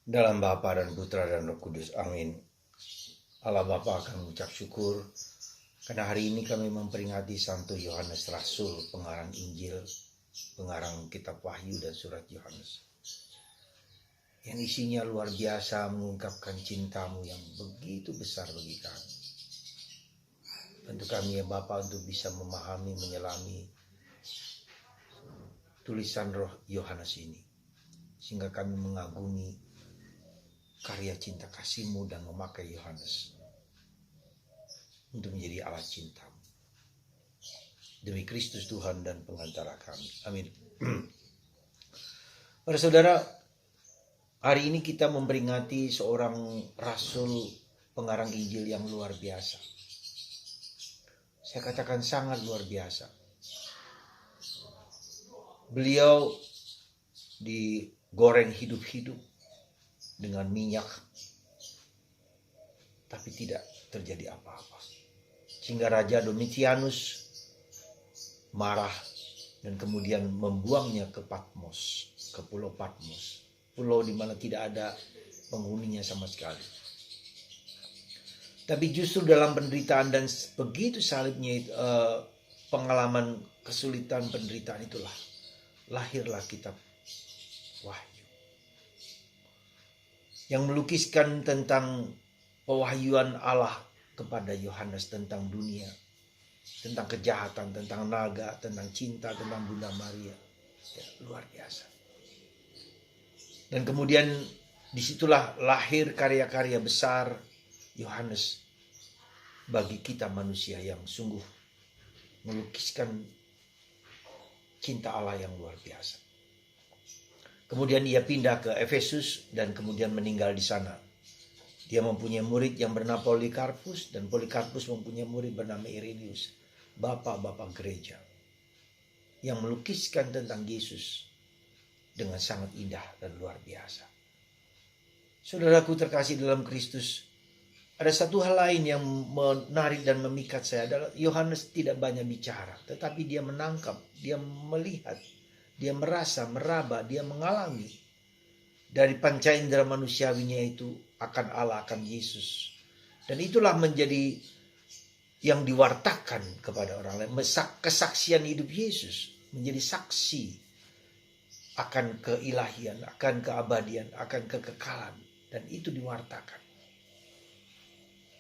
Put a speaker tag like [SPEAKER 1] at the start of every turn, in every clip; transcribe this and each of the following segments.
[SPEAKER 1] Dalam Bapa dan Putra dan Roh Kudus. Amin. Allah Bapa akan mengucap syukur karena hari ini kami memperingati Santo Yohanes Rasul, pengarang Injil, pengarang kitab Wahyu dan surat Yohanes. Yang isinya luar biasa mengungkapkan cintamu yang begitu besar bagi kami. Bantu kami ya Bapa untuk bisa memahami, menyelami tulisan roh Yohanes ini. Sehingga kami mengagumi karya cinta kasih-Mu dan memakai Yohanes untuk menjadi alat cinta-Mu. Demi Kristus Tuhan dan pengantara kami. Amin. Para saudara, hari ini kita memperingati seorang rasul pengarang Injil yang luar biasa. Saya katakan sangat luar biasa. Beliau digoreng hidup-hidup dengan minyak, tapi tidak terjadi apa-apa. Sehingga Raja Domitianus marah dan kemudian membuangnya ke Patmos, ke Pulau Patmos. Pulau di mana tidak ada penghuninya sama sekali. Tapi justru dalam penderitaan dan begitu salibnya pengalaman kesulitan penderitaan itulah lahirlah kitab Wahyu. Yang melukiskan tentang pewahyuan Allah kepada Yohanes tentang dunia, tentang kejahatan, tentang naga, tentang cinta, tentang Bunda Maria. Ya, luar biasa. Dan kemudian disitulah lahir karya-karya besar Yohanes bagi kita manusia yang sungguh melukiskan cinta Allah yang luar biasa. Kemudian ia pindah ke Efesus dan kemudian meninggal di sana. Dia mempunyai murid yang bernama Polikarpus dan Polikarpus mempunyai murid bernama Irenaeus, bapak-bapak gereja yang melukiskan tentang Yesus dengan sangat indah dan luar biasa. Saudaraku terkasih dalam Kristus, ada satu hal lain yang menarik dan memikat saya adalah Yohanes tidak banyak bicara, tetapi dia menangkap, dia melihat, dia merasa, meraba, dia mengalami dari panca indera manusiawinya itu akan Allah, akan Yesus. Dan itulah menjadi yang diwartakan kepada orang lain. Kesaksian hidup Yesus menjadi saksi akan keilahian, akan keabadian, akan kekekalan. Dan itu diwartakan.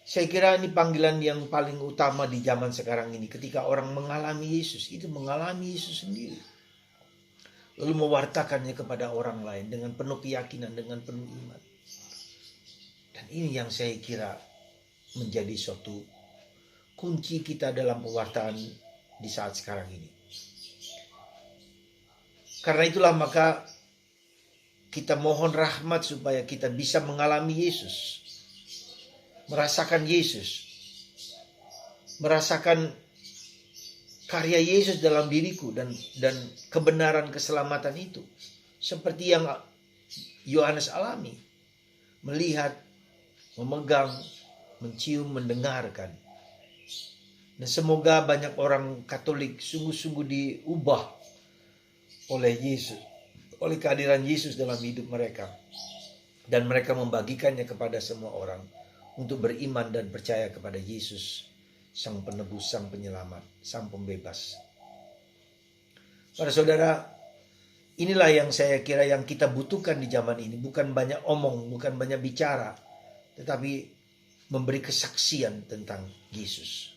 [SPEAKER 1] Saya kira ini panggilan yang paling utama di zaman sekarang ini. Ketika orang mengalami Yesus, itu mengalami Yesus sendiri. Lalu mewartakannya kepada orang lain dengan penuh keyakinan, dengan penuh iman. Dan ini yang saya kira menjadi suatu kunci kita dalam pewartaan di saat sekarang ini. Karena itulah maka kita mohon rahmat supaya kita bisa mengalami Yesus. Merasakan Yesus. Merasakan karya Yesus dalam diriku dan kebenaran keselamatan itu. Seperti yang Yohanes alami. Melihat, memegang, mencium, mendengarkan. Dan semoga banyak orang Katolik sungguh-sungguh diubah oleh Yesus, oleh kehadiran Yesus dalam hidup mereka. Dan mereka membagikannya kepada semua orang untuk beriman dan percaya kepada Yesus, Sang Penebus, Sang Penyelamat, Sang Pembebas. Para saudara, inilah yang saya kira yang kita butuhkan di zaman ini. Bukan banyak omong, bukan banyak bicara, tetapi memberi kesaksian tentang Yesus,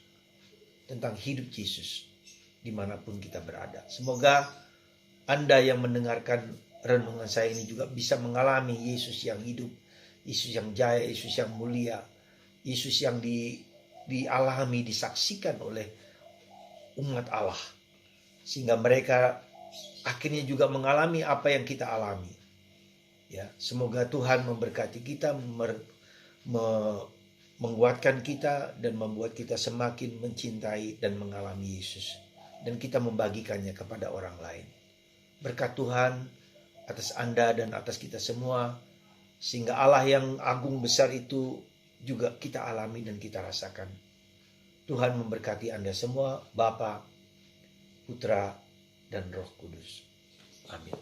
[SPEAKER 1] tentang hidup Yesus dimanapun kita berada. Semoga Anda yang mendengarkan renungan saya ini juga bisa mengalami Yesus yang hidup, Yesus yang jaya, Yesus yang mulia, Yesus yang dialami, disaksikan oleh umat Allah. Sehingga mereka akhirnya juga mengalami apa yang kita alami. Ya, semoga Tuhan memberkati kita, menguatkan kita dan membuat kita semakin mencintai dan mengalami Yesus. Dan kita membagikannya kepada orang lain. Berkat Tuhan atas Anda dan atas kita semua. Sehingga Allah yang agung besar itu juga kita alami dan kita rasakan. Tuhan memberkati Anda semua, Bapa, Putra, dan Roh Kudus. Amin.